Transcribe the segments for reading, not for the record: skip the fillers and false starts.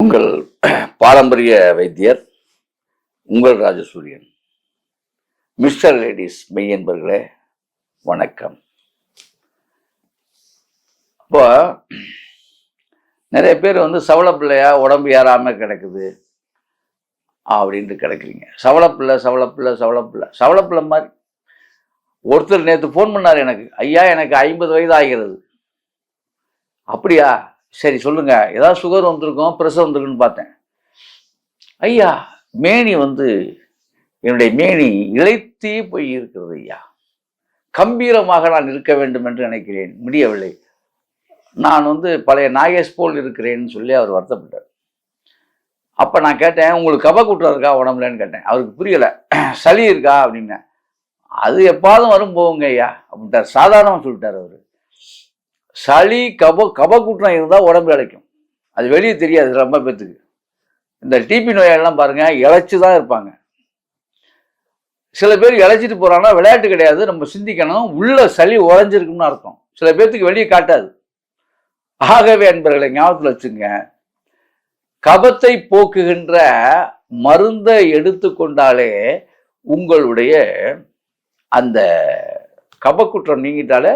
உங்கள் பாரம்பரிய வைத்தியர் உங்கள் ராஜசூரியன். மிஸ்டர் லேடிஸ் மெய்யன்பர்களே வணக்கம். இப்போ நிறைய பேர் சவளப்பிள்ளையா உடம்பு ஏறாமல் கிடக்குது அப்படின்ட்டு கிடக்குறீங்க. சவளப்பிள்ளை மாதிரி ஒருத்தர் நேற்று ஃபோன் பண்ணார் எனக்கு, ஐயா எனக்கு 50 வயது ஆகிறது. அப்படியா, சரி சொல்லுங்க, ஏதாவது சுகர் வந்திருக்கும், ப்ரெஷர் வந்திருக்குன்னு பார்த்தேன். ஐயா மேனி என்னுடைய மேனி இழைத்தே போய் இருக்கிறது ஐயா, கம்பீரமாக நான் இருக்க வேண்டும் என்று நினைக்கிறேன், முடியவில்லை. நான் பழைய நாகேஷ் போல் இருக்கிறேன்னு சொல்லி அவர் வருத்தப்பட்டார். அப்போ நான் கேட்டேன், உங்களுக்கு கபக்கூட்டம் இருக்கா உடம்புலன்னு கேட்டேன். அவருக்கு புரியலை. சளி இருக்கா அப்படின்னேன். அது எப்பாலும் வரும் போகுங்க ஐயா அப்படின்ட்டார். சாதாரணமாக சொல்லிட்டார் அவர். சளி கபக்கூட்டம் இருந்தால் உடம்பு இழைக்கும், அது வெளியே தெரியாது ரொம்ப பேத்துக்கு. இந்த டிபி நோயாளெல்லாம் பாருங்க, இழைச்சி தான் இருப்பாங்க. சில பேர் இழைச்சிட்டு போறாங்கன்னா விளையாட்டு கிடையாது, நம்ம சிந்திக்கணும். உள்ள சளி உறைஞ்சிருக்குன்னு அர்த்தம். சில பேர்த்துக்கு வெளியே காட்டாது. ஆகவே என்பர்களை ஞாபகத்தில் வச்சுங்க, கபத்தை போக்குகின்ற மருந்தை எடுத்துக்கொண்டாலே உங்களுடைய அந்த கபக்குற்றம் நீங்கிட்டாலே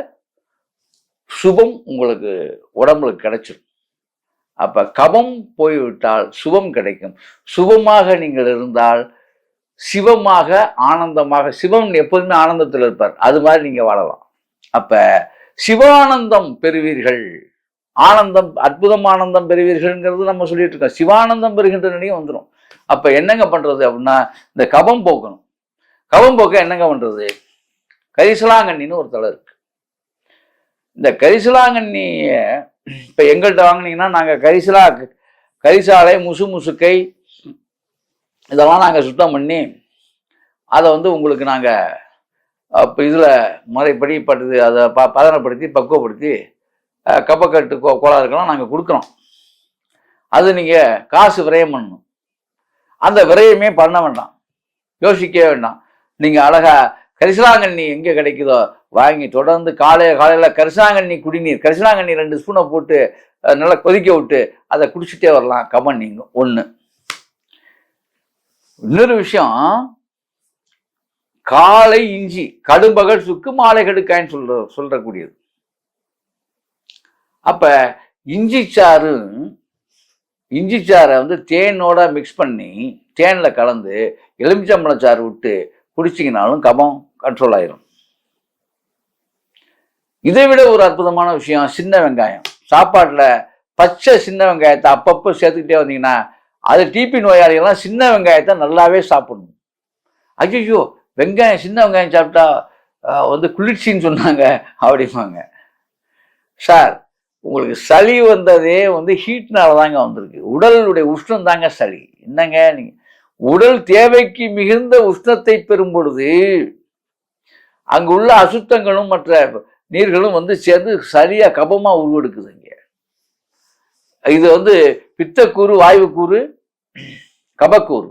சுபம் உங்களுக்கு உடம்புல கிடைச்சிடும். அப்ப கபம் போய்விட்டால் சுபம் கிடைக்கும். சுபமாக நீங்கள் இருந்தால் சிவமாக ஆனந்தமாக, சிவம் எப்போதுமே ஆனந்தத்தில் இருப்பார், அது மாதிரி நீங்க வாழலாம். அப்ப சிவானந்தம் பெறுவீர்கள், ஆனந்தம், அற்புதம் ஆனந்தம் பெறுவீர்கள்ங்கிறது நம்ம சொல்லிட்டு இருக்கோம். சிவானந்தம் பெறுகின்ற நிலையும் வந்துடும். அப்ப என்னங்க பண்றது அப்படின்னா, இந்த கபம் போக்கணும். கபம் போக்க என்னங்க பண்றது? கரிசலாங்கண்ணின்னு ஒரு தலை இருக்கு. இந்த கரிசலாங்கண்ணிய இப்போ எங்கள்கிட்ட வாங்கினீங்கன்னா நாங்கள் கரிசாலை, முசுக்கை இதெல்லாம் நாங்கள் சுத்தம் பண்ணி அதை உங்களுக்கு நாங்கள் இப்போ இதில் முறைப்படி படுத்து அதை பதனப்படுத்தி பக்குவப்படுத்தி கப்பக்கட்டு கோளாறுக்கெல்லாம் நாங்கள் கொடுக்குறோம். அது நீங்கள் காசு விரயம் பண்ணணும். அந்த விரயமே பண்ண வேண்டாம், யோசிக்கவே வேண்டாம். நீங்கள் அழகா கரிசலாங்கண்ணி எங்கே கிடைக்குதோ வாங்கி தொடர்ந்து காலையில் கரிசலாங்கண்ணி குடிநீர், கரிசலாங்கண்ணி 2 ஸ்பூனை போட்டு நல்லா கொதிக்க விட்டு அதை குடிச்சிட்டே வரலாம். கமன் நீங்க ஒன்று. இன்னொரு விஷயம், காலை இஞ்சி, கடும்பகல் சுக்கு, மாலை கடுக்காயின்னு சொல்றக்கூடியது. அப்ப இஞ்சி சாறை தேனோட மிக்ஸ் பண்ணி தேன்ல கலந்து எலுமிச்சம்பழச்சாறு விட்டு குடிச்சிங்கனாலும் கபம் கண்ட்ரோல் ஆயிரும். இதை விட ஒரு அற்புதமான விஷயம், சின்ன வெங்காயம். சாப்பாட்டில் பச்சை சின்ன வெங்காயத்தை அப்பப்போ சேர்த்துக்கிட்டே வந்தீங்கன்னா, அது டிபி நோயாளிகள்லாம் சின்ன வெங்காயத்தை நல்லாவே சாப்பிடணும். ஐயோ வெங்காயம், சின்ன வெங்காயம் சாப்பிட்டா குளிர்ச்சின்னு சொன்னாங்க அப்படிம்பாங்க. சார், உங்களுக்கு சளி வந்ததே ஹீட்னால தாங்க வந்திருக்கு. உடலுடைய உஷ்ணம் தாங்க சளி. என்னங்க நீங்க உடல் தேவைக்கு மிகுந்த உஷ்ணத்தை பெறும் பொழுது அங்கு உள்ள அசுத்தங்களும் மற்ற நீர்களும் சேர்ந்து சரியா கபமா உருவெடுக்குதுங்க. இது பித்தக்கூறு, வாயுக்கூறு, கபக்கூறு.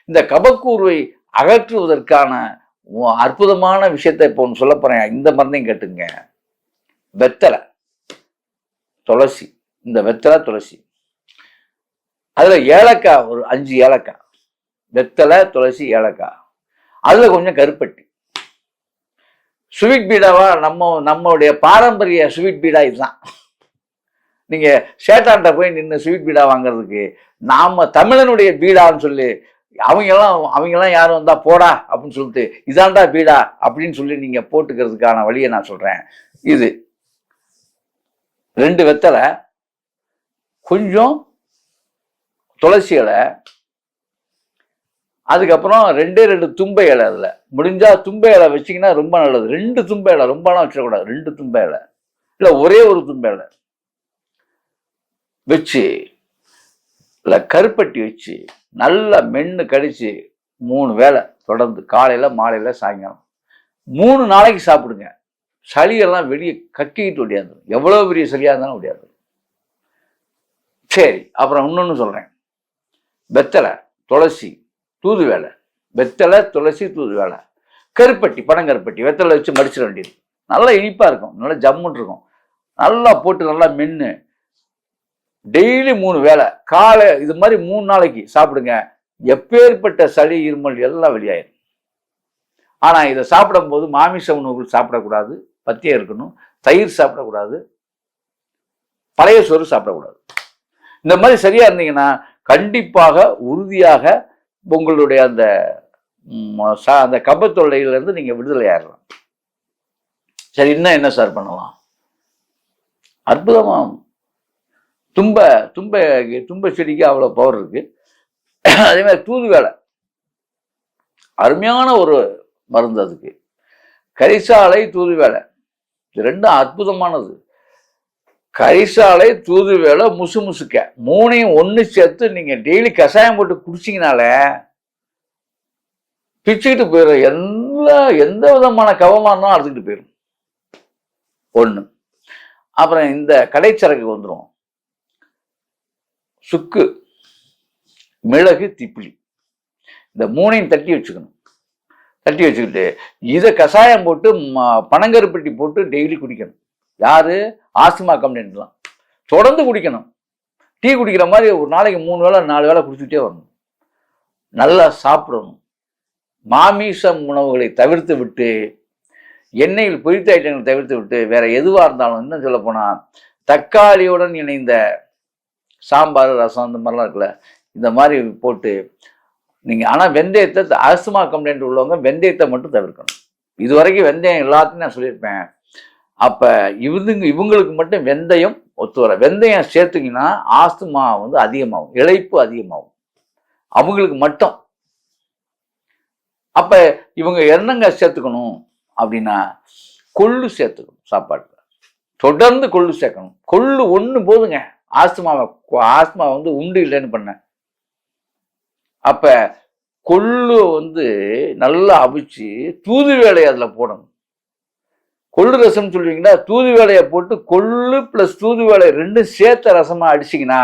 இந்த கபக்கூறுவை அகற்றுவதற்கான அற்புதமான விஷயத்தை இப்போ ஒன்று சொல்ல போறேன். இந்த மருந்தையும் கேட்டுங்க. வெத்தலை, துளசி. இந்த வெத்தலை, துளசி, அதுல ஏலக்காய், ஒரு 5 ஏலக்காய். வெத்தலை, துளசி, ஏலக்காய், அதுல கொஞ்சம் கருப்பட்டி. ஸ்வீட் பீடாவா நம்மளுடைய பாரம்பரிய ஸ்வீட் பீடா இதுதான். நீங்க சேட்டான்ட்ட போய் நின்று ஸ்வீட் பீடா வாங்குறதுக்கு, நாம தமிழனுடைய பீடான்னு சொல்லி அவங்கெல்லாம் யாரும் வந்தா போடா அப்படின்னு சொல்லிட்டு இதாண்டா பீடா அப்படின்னு சொல்லி நீங்க போட்டுக்கிறதுக்கான வழியை நான் சொல்றேன். இது 2 வெத்தலை, கொஞ்சம் துளசி இலை, அதுக்கப்புறம் 2 தும்பை இலை. அதில் முடிஞ்சா தும்பை இலை வச்சிங்கன்னா ரொம்ப நல்லது. 2 தும்பை இலை, ரொம்பலாம் வச்சிடக்கூடாது. 2 தும்பை இலை, இல்லை ஒரே ஒரு தும்பை இலை வச்சு, இல்லை கருப்பட்டி வச்சு நல்லா மென்று கடிச்சு 3 வேளை தொடர்ந்து, காலையில், மாலையில், சாயங்காலம் 3 நாளைக்கு சாப்பிடுங்க. சளியெல்லாம் வெளியே கக்கிக்கிட்டு ஒடியாது. எவ்வளோ பெரிய சளியாக இருந்தாலும் ஒடியாது. சரி, அப்புறம் இன்னொன்று சொல்கிறேன். வெத்தலை, துளசி, தூதுவேலை. வெத்தலை, துளசி, தூதுவேலை, கருப்பட்டி, பனங்கருப்பட்டி. வெத்தலை வச்சு மடிச்சிட வேண்டியது. நல்லா இனிப்பாக இருக்கும், நல்லா ஜம்முன்னு இருக்கும். நல்லா போட்டு நல்லா மென்று டெய்லி 3 வேளை காலை இது மாதிரி 3 நாளைக்கு சாப்பிடுங்க. எப்பேற்பட்ட சளி இருமல் எல்லாம் வெளியாயிரும். ஆனா இதை சாப்பிடும் போது மாமிச உணவுகள் சாப்பிடக்கூடாது, பத்தியம் இருக்கணும். தயிர் சாப்பிடக்கூடாது, பழைய சோறு சாப்பிடக்கூடாது. இந்த மாதிரி சரியா இருந்தீங்கன்னா கண்டிப்பாக உறுதியாக உங்களுடைய அந்த அந்த கபத்தொல்லையிலிருந்து நீங்க விடுதலை ஆயிடலாம். சரி, இன்னும் என்ன சார் பண்ணலாம்? அற்புதமா தும்ப தும்ப தும்ப செடிக்கு அவ்வளோ பவர் இருக்கு. அதே மாதிரி தூதுவேலை அருமையான ஒரு மருந்து. அதுக்கு கரிசாலை தூதுவேலை இது ரெண்டும் அற்புதமானது. கரிசாலை தூதுவேலை முசு முசுக்க 3ஐயும் ஒன்று சேர்த்து நீங்க டெய்லி கஷாயம் போட்டு குடிச்சிங்கனாலே பிச்சுக்கிட்டு போயிடும். எந்த விதமான கவமா இருந்தாலும் அறுத்துக்கிட்டு போயிடும். ஒன்று. அப்புறம் இந்த கடைச்சரக்கு வந்துடும். சுக்கு, மிளகு, திப்பிலி இந்த 3ஐயும் தட்டி வச்சுக்கணும். தட்டி வச்சுக்கிட்டு இதை கஷாயம் போட்டு பனங்கருப்பட்டி போட்டு டெய்லி குடிக்கணும். யாரு? ஆஸ்துமா கம்ப்ளைண்ட்லாம் தொடர்ந்து குடிக்கணும். டீ குடிக்கிற மாதிரி ஒரு நாளைக்கு 3 வேளை 4 வேளை குடிச்சுட்டே வரணும். நல்லா சாப்பிடணும். மாமிசம் உணவுகளை தவிர்த்து விட்டு, எண்ணெயில் பொரித்த ஐட்டங்களை தவிர்த்து விட்டு, வேற எதுவா இருந்தாலும் இன்னும் சொல்ல போனா தக்காளியுடன் இணைந்த சாம்பார், ரசம் இந்த மாதிரிலாம் இருக்குல்ல, இந்த மாதிரி போட்டு நீங்க. ஆனா வெந்தயத்தை, ஆஸ்துமா கம்ப்ளைண்ட் உள்ளவங்க வெந்தயத்தை மட்டும் தவிர்க்கணும். இது வரைக்கும் வெந்தயம் எல்லாத்தையும் நான் சொல்லியிருப்பேன். அப்ப இவங்களுக்கு மட்டும் வெந்தயம் ஒத்து வர. வெந்தயம் சேர்த்துக்கிங்கன்னா ஆஸ்துமா வந்து அதிகமாகும், இளைப்பு அதிகமாகும் அவங்களுக்கு மட்டும். அப்ப இவங்க என்னங்க சேர்த்துக்கணும் அப்படின்னா கொள்ளு சேர்த்துக்கணும். சாப்பாட்டுல தொடர்ந்து கொள்ளு சேர்க்கணும். கொள்ளு ஒண்ணு போதுங்க ஆஸ்துமா வந்து உண்டு இல்லைன்னு பண்ண. அப்ப கொள்ளு வந்து நல்லா அவிச்சு தூதுவேலை அதுல போடணும். கொள்ளு ரசம் சொல்லுவீங்களா, தூதுவேலையை போட்டு கொள்ளு பிளஸ் தூதுவேலை ரெண்டும் சேர்த்த ரசமா அடிச்சிங்கன்னா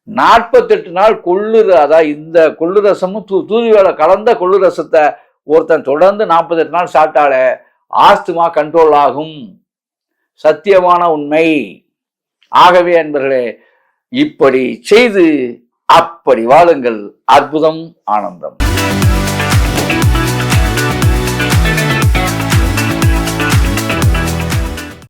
48 நாள் கொள்ளு, அதான் இந்த கொள்ளு ரசமும் தூதுவேலை கலந்த கொள்ளு ரசத்தை ஒருத்தன் தொடர்ந்து 48 நாள் சாப்பிட்டாலே ஆஸ்துமா கண்ட்ரோல் ஆகும். சத்தியமான உண்மை. ஆகவே அன்பர்களே, இப்படி செய்து அப்படி வாழுங்கள். அற்புதம், ஆனந்தம்.